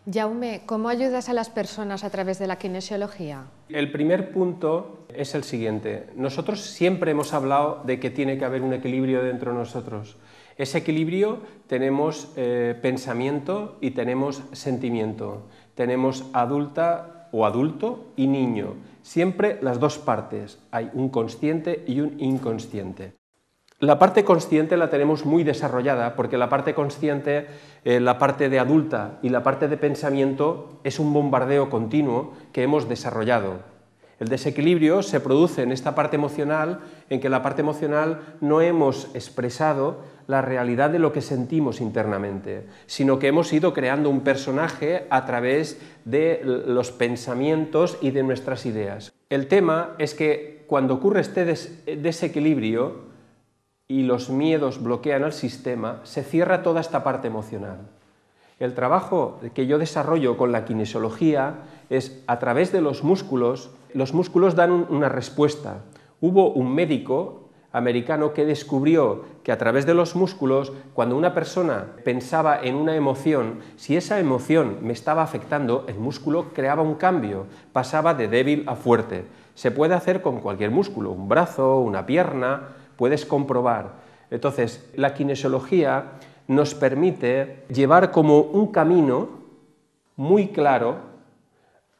Jaume, ¿cómo ayudas a las personas a través de la kinesiología? El primer punto es el siguiente. Nosotros siempre hemos hablado de que tiene que haber un equilibrio dentro de nosotros. Ese equilibrio tenemos pensamiento y tenemos sentimiento. Tenemos adulta o adulto y niño. Siempre las dos partes. Hay un consciente y un inconsciente. La parte consciente la tenemos muy desarrollada porque la parte consciente, la parte de adulta y la parte de pensamiento es un bombardeo continuo que hemos desarrollado. El desequilibrio se produce en esta parte emocional, en que la parte emocional no hemos expresado la realidad de lo que sentimos internamente, sino que hemos ido creando un personaje a través de los pensamientos y de nuestras ideas. El tema es que cuando ocurre este desequilibrio, y los miedos bloquean el sistema, se cierra toda esta parte emocional. El trabajo que yo desarrollo con la kinesiología es a través de los músculos dan una respuesta. Hubo un médico americano que descubrió que a través de los músculos, cuando una persona pensaba en una emoción, si esa emoción me estaba afectando, el músculo creaba un cambio, pasaba de débil a fuerte. Se puede hacer con cualquier músculo, un brazo, una pierna, puedes comprobar. Entonces, la kinesiología nos permite llevar como un camino muy claro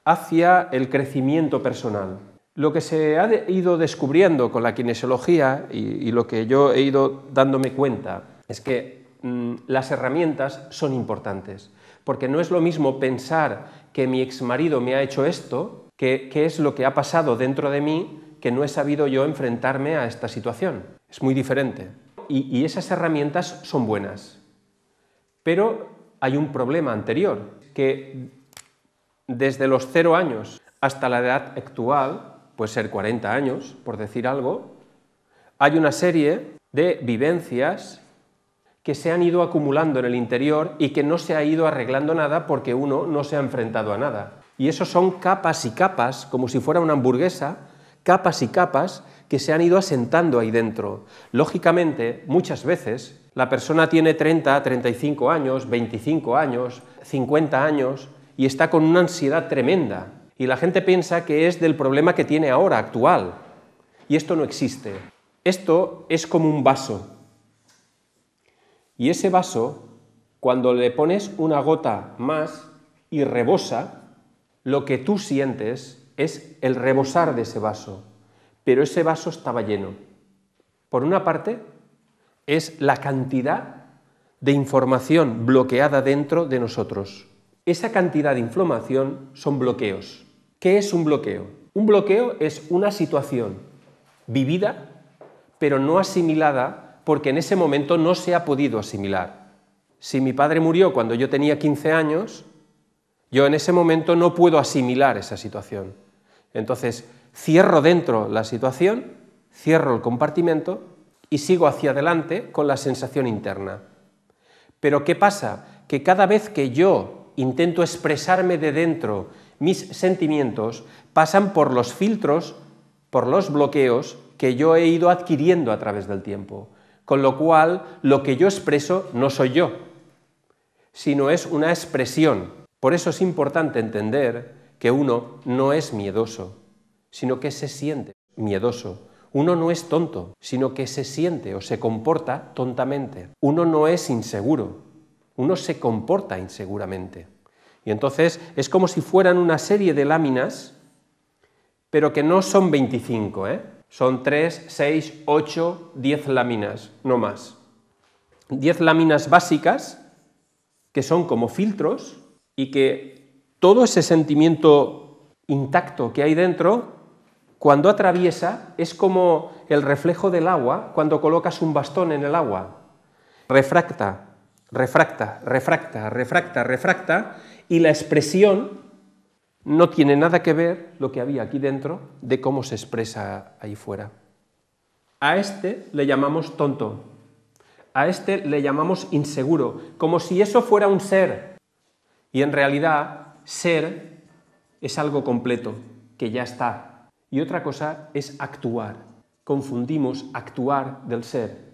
hacia el crecimiento personal. Lo que se ha ido descubriendo con la kinesiología y lo que yo he ido dándome cuenta es que las herramientas son importantes, porque no es lo mismo pensar que mi exmarido me ha hecho esto, que es lo que ha pasado dentro de mí, que no he sabido yo enfrentarme a esta situación. Es muy diferente. Y esas herramientas son buenas. Pero hay un problema anterior, que desde los 0 años hasta la edad actual, puede ser 40 años, por decir algo, hay una serie de vivencias que se han ido acumulando en el interior y que no se ha ido arreglando nada porque uno no se ha enfrentado a nada. Y eso son capas y capas, como si fuera una hamburguesa, capas y capas que se han ido asentando ahí dentro. Lógicamente, muchas veces, la persona tiene 30, 35 años, 25 años, 50 años y está con una ansiedad tremenda. Y la gente piensa que es del problema que tiene ahora, actual. Y esto no existe. Esto es como un vaso. Y ese vaso, cuando le pones una gota más y rebosa, lo que tú sientes es el rebosar de ese vaso, pero ese vaso estaba lleno. Por una parte, es la cantidad de información bloqueada dentro de nosotros. Esa cantidad de información son bloqueos. ¿Qué es un bloqueo? Un bloqueo es una situación vivida, pero no asimilada, porque en ese momento no se ha podido asimilar. Si mi padre murió cuando yo tenía 15 años, yo en ese momento no puedo asimilar esa situación. Entonces, cierro dentro la situación, cierro el compartimento y sigo hacia adelante con la sensación interna. Pero ¿qué pasa? Que cada vez que yo intento expresarme de dentro mis sentimientos, pasan por los filtros, por los bloqueos que yo he ido adquiriendo a través del tiempo. Con lo cual, lo que yo expreso no soy yo, sino es una expresión. Por eso es importante entender que uno no es miedoso, sino que se siente miedoso. Uno no es tonto, sino que se siente o se comporta tontamente. Uno no es inseguro, uno se comporta inseguramente. Y entonces es como si fueran una serie de láminas, pero que no son 25, Son 3, 6, 8, 10 láminas, no más. 10 láminas básicas que son como filtros y que todo ese sentimiento intacto que hay dentro, cuando atraviesa, es como el reflejo del agua cuando colocas un bastón en el agua. Refracta, refracta, refracta, refracta, refracta, y la expresión no tiene nada que ver lo que había aquí dentro de cómo se expresa ahí fuera. A este le llamamos tonto, a este le llamamos inseguro, como si eso fuera un ser. Y en realidad, ser es algo completo, que ya está. Y otra cosa es actuar. Confundimos actuar del ser.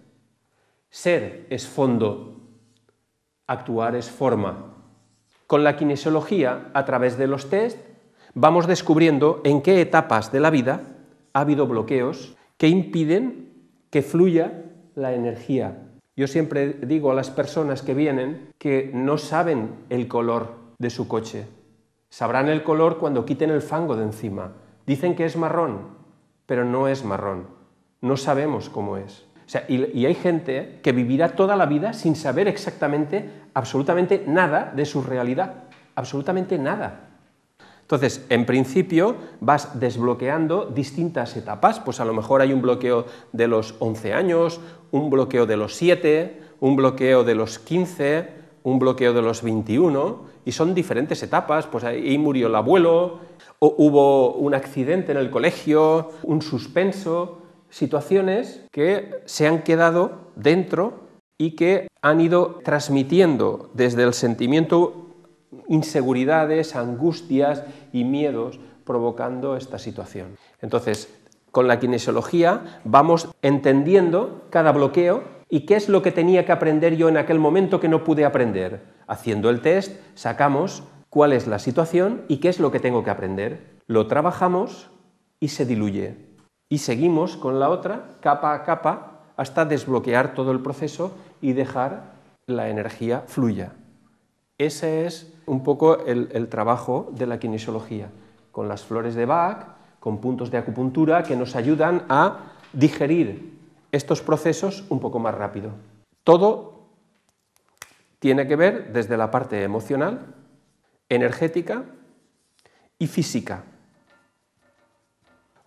Ser es fondo, actuar es forma. Con la kinesiología, a través de los test, vamos descubriendo en qué etapas de la vida ha habido bloqueos que impiden que fluya la energía. Yo siempre digo a las personas que vienen que no saben el color de su coche. Sabrán el color cuando quiten el fango de encima. Dicen que es marrón, pero no es marrón. No sabemos cómo es. O sea, y hay gente que vivirá toda la vida sin saber exactamente, absolutamente nada de su realidad. Absolutamente nada. Entonces, en principio, vas desbloqueando distintas etapas. Pues a lo mejor hay un bloqueo de los 11 años, un bloqueo de los 7, un bloqueo de los 15, un bloqueo de los 21, y son diferentes etapas. Pues ahí murió el abuelo, o hubo un accidente en el colegio, un suspenso, situaciones que se han quedado dentro y que han ido transmitiendo desde el sentimiento inseguridades, angustias y miedos provocando esta situación. Entonces, con la kinesiología vamos entendiendo cada bloqueo y qué es lo que tenía que aprender yo en aquel momento que no pude aprender. Haciendo el test sacamos cuál es la situación y qué es lo que tengo que aprender. Lo trabajamos y se diluye. Y seguimos con la otra, capa a capa, hasta desbloquear todo el proceso y dejar la energía fluya. Ese es un poco el trabajo de la kinesiología, con las flores de Bach, con puntos de acupuntura que nos ayudan a digerir estos procesos un poco más rápido. Todo tiene que ver desde la parte emocional, energética y física.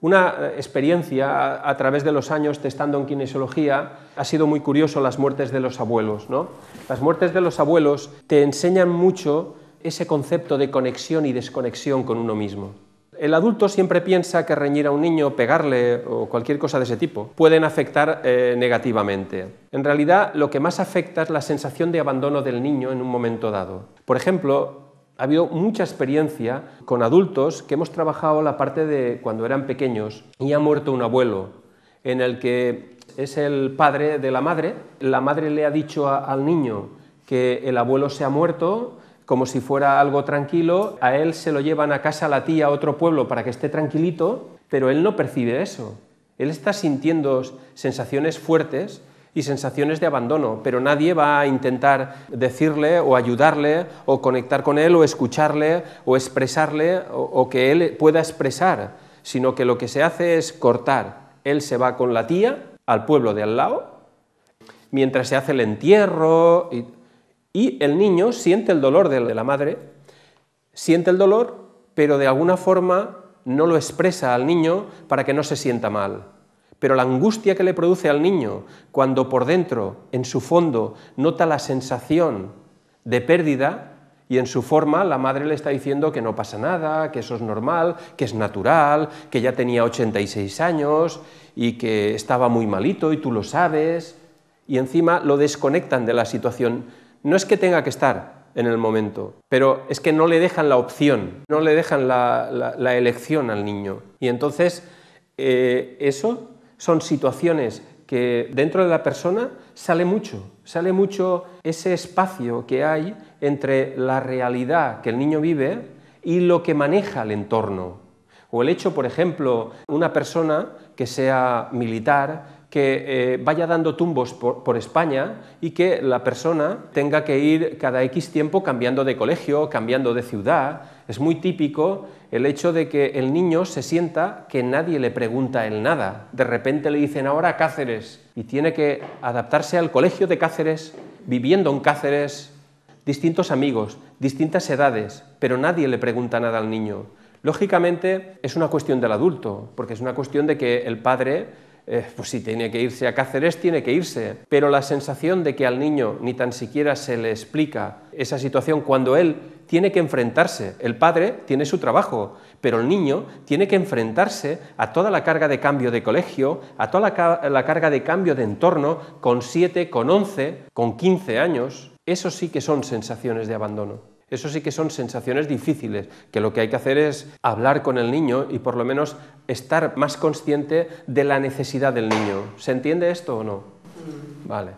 Una experiencia a través de los años testando en kinesiología ha sido muy curioso las muertes de los abuelos, ¿no? Las muertes de los abuelos te enseñan mucho ese concepto de conexión y desconexión con uno mismo. El adulto siempre piensa que reñir a un niño, pegarle o cualquier cosa de ese tipo pueden afectar negativamente. En realidad, lo que más afecta es la sensación de abandono del niño en un momento dado. Por ejemplo, ha habido mucha experiencia con adultos que hemos trabajado la parte de cuando eran pequeños y ha muerto un abuelo, en el que es el padre de la madre le ha dicho al niño que el abuelo se ha muerto, como si fuera algo tranquilo, a él se lo llevan a casa la tía a otro pueblo para que esté tranquilito, pero él no percibe eso. Él está sintiendo sensaciones fuertes y sensaciones de abandono, pero nadie va a intentar decirle o ayudarle o conectar con él o escucharle o expresarle o que él pueda expresar, sino que lo que se hace es cortar. Él se va con la tía al pueblo de al lado, mientras se hace el entierro y el niño siente el dolor de la madre, siente el dolor, pero de alguna forma no lo expresa al niño para que no se sienta mal. Pero la angustia que le produce al niño cuando por dentro, en su fondo, nota la sensación de pérdida y en su forma la madre le está diciendo que no pasa nada, que eso es normal, que es natural, que ya tenía 86 años y que estaba muy malito y tú lo sabes, y encima lo desconectan de la situación. No es que tenga que estar en el momento, pero es que no le dejan la opción, no le dejan la elección al niño. Y entonces eso son situaciones que dentro de la persona sale mucho ese espacio que hay entre la realidad que el niño vive y lo que maneja el entorno. O el hecho, por ejemplo, una persona que sea militar, que vaya dando tumbos por España y que la persona tenga que ir cada X tiempo cambiando de colegio, cambiando de ciudad. Es muy típico el hecho de que el niño se sienta que nadie le pregunta a él nada. De repente le dicen ahora a Cáceres y tiene que adaptarse al colegio de Cáceres, viviendo en Cáceres, distintos amigos, distintas edades, pero nadie le pregunta nada al niño. Lógicamente es una cuestión del adulto, porque es una cuestión de que el padre pues si tiene que irse a Cáceres, tiene que irse. Pero la sensación de que al niño ni tan siquiera se le explica esa situación cuando él tiene que enfrentarse. El padre tiene su trabajo, pero el niño tiene que enfrentarse a toda la carga de cambio de colegio, a toda la carga de cambio de entorno, con 7, con 11, con 15 años. Eso sí que son sensaciones de abandono. Eso sí que son sensaciones difíciles, que lo que hay que hacer es hablar con el niño y por lo menos estar más consciente de la necesidad del niño. ¿Se entiende esto o no? Vale.